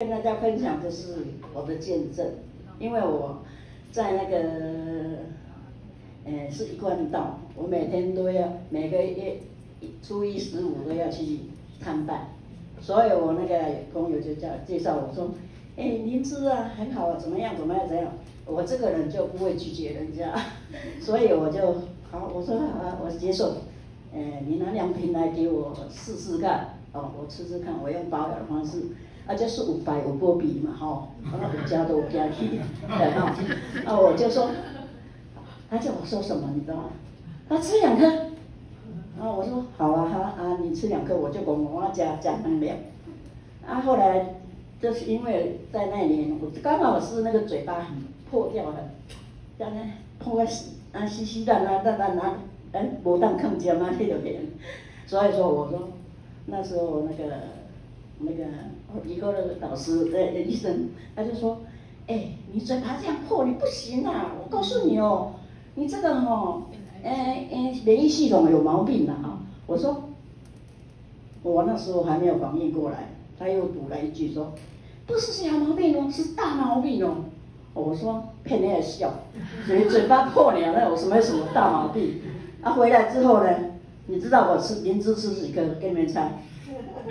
跟大家分享的是我的见证，因为我在那个，是一贯道，我每天都要每个月初一、15都要去参拜，所以我那个工友就介绍我说，灵芝啊很好啊，怎么样，我这个人就不会拒绝人家，所以我就好，我说好，我接受，你拿2瓶来给我试试看，哦，我吃吃看，我用保养的方式。就是有白有波比嘛，吼，有加都有加去，对哈，我就说，他叫我说什么，你知道吗？他吃2颗，然后我说好啊，你吃2颗，我就我加2两，后来就是因为在那年，我刚好是那个嘴巴很破掉很，这样呢破个稀烂无当抗尖啊，迄个边，所以说我说那时候那个以后的老师医生，他就说，你嘴巴这样破，你不行啊！我告诉你哦，你这个免疫系统有毛病了啊！我说，我那时候还没有反应过来，他又补了一句说，不是小毛病哦，是大毛病哦。我说骗人家笑，你嘴巴破了，那有什么大毛病？回来之后呢，你知道我吃灵芝吃几颗？给你们猜。2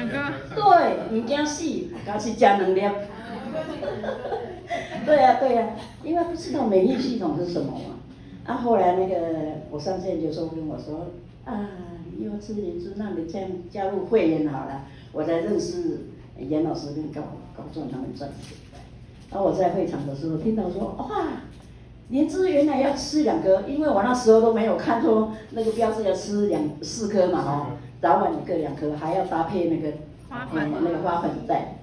颗，对，唔惊死，刚是加2粒。对呀，因为不知道免疫系统是什么嘛。后来我上线就跟我说，你要吃灵芝，那你这样加入会员好了，我才认识严老师跟高壮他们赚钱。我在会场的时候听到说，哇，灵芝原来要吃2颗，因为我那时候都没有看说那个标志要吃4颗嘛，哦。早晚各2颗，还要搭配那个花粉在，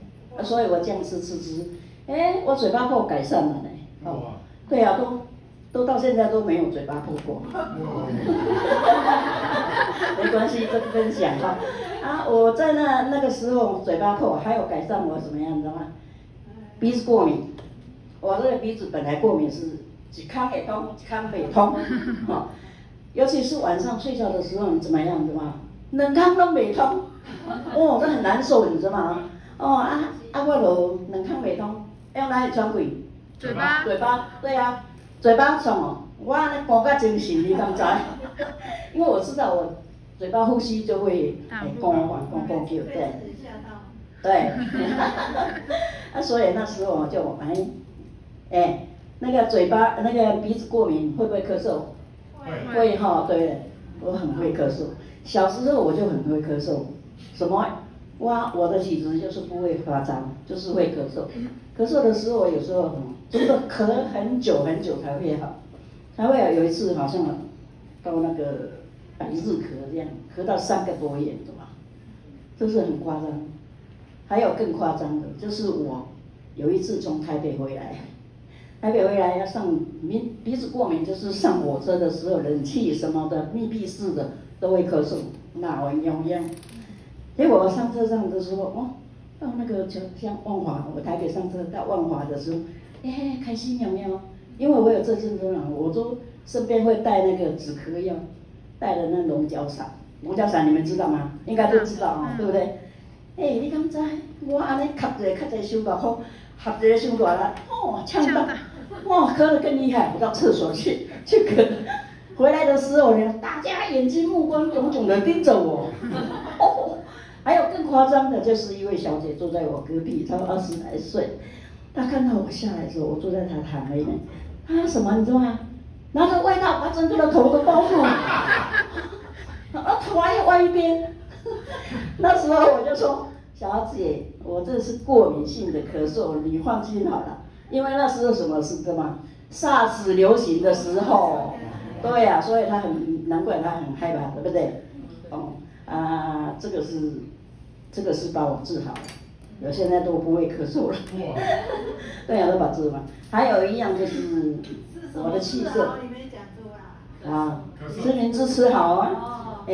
所以我这样吃，我嘴巴破改善了呢。哦，对啊，都到现在都没有嘴巴破过。没关系，这个分享哈。我在那个时候嘴巴破，还有改善我怎么样，你知道吗？鼻子过敏，我这个鼻子本来过敏是一康会通，一康袂通，尤其是晚上睡觉的时候，你怎么样，知道吗？2康都袂通，这很难受，你知道吗？我就2康袂通，用哪里喘气？嘴巴，对啊，嘴巴爽哦，我安尼讲甲精神，你敢知？因为我知道我嘴巴呼吸就会讲叫，对，所以那时候我就那个嘴巴那个鼻子过敏会不会咳嗽？会哈，对，我很会咳嗽。小时候我就很会咳嗽，什么？我的体质就是不会发张，就是会咳嗽。咳嗽的时候，有时候真的咳很久才会好，有一次好像到那个百日咳这样，咳到3个多月，对吧？这是很夸张。还有更夸张的，就是我有一次从台北回来要上鼻子过敏，就是上火车的时候，冷气什么的密闭式的。都会咳嗽，那我痒。结果我上车上的时候，到那个像万华，我台北上车到万华的时候，开心有没有？因为我有这症状，我都身边会带那个止咳药，带了那龙角散你们知道吗？应该都知道对不对？你敢知？我安尼咳一手把风，合一个手大力，呛到，咳得更厉害，我到厕所去咳。回来的时候呢，大家眼睛目光炯炯的盯着我。还有更夸张的，就是一位小姐坐在我隔壁，她20来岁，她看到我下来的时候，我坐在她躺里面，她什么你知道吗？拿着外套把整个的头都包住，头还要歪一边。那时候我就说，小姐，我这是过敏性的咳嗽，你放心好了，因为那时候什么事知道吗？SARS 流行的时候。对呀，所以难怪他很害怕，对不对？这个是把我治好了，我现在都不会咳嗽了。对呀，都把治好。还有一样就是我的气色。吃灵芝吃好啊。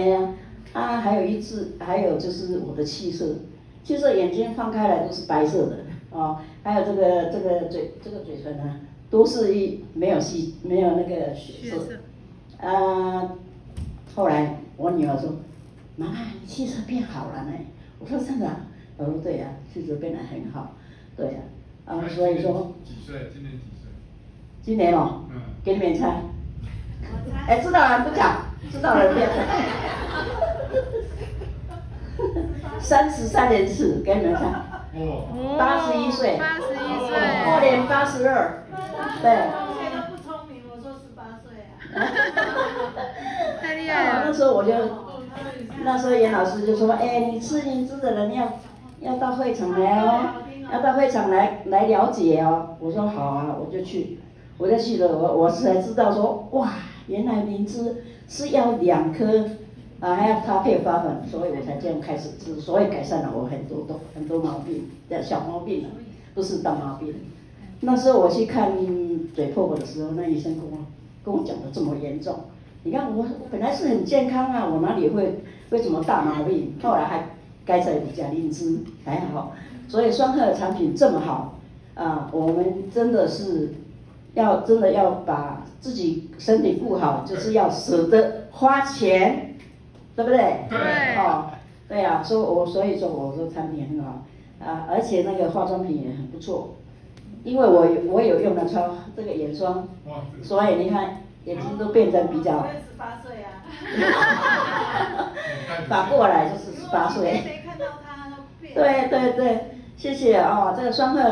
还有就是我的气色，眼睛放开来都是白色的还有这个嘴唇啊，都是没有那个血色。后来我女儿说：“妈妈，你气色变好了呢。”我说：“真的。”我说对呀，气质变得很好，对呀，所以说。几岁？今年几岁？今年哦，给你们猜。哎，知道了不讲，知道了不要猜。33年次，给你们猜。81岁。81岁。过年82。对。现在不聪明，我说18岁啊。太厉害了。那时候我就，那时候严老师就说，哎，你吃灵芝的人要到会场来哦，要到会场来了解哦。我说好啊，我就去。我就去了，我才知道说，哇，原来灵芝是要2颗，还要搭配花粉，所以我才这样开始吃，所以改善了我很多毛病的小毛病，不是大毛病。那时候我去看嘴破口的时候，那医生跟我讲的这么严重，你看我本来是很健康啊，我哪里会什么大毛病？后来还改成假灵芝，还好，所以双鹤的产品这么好我们真的是。真的要把自己身体顾好，就是要舍得花钱，对不对？对。对啊，所以说我说产品很好而且那个化妆品也很不错，因为我有用了这个眼霜，所以你看眼睛都变得比较。我也18岁啊。反过来就是18岁。没看到他都变。对，谢谢这个双鹤。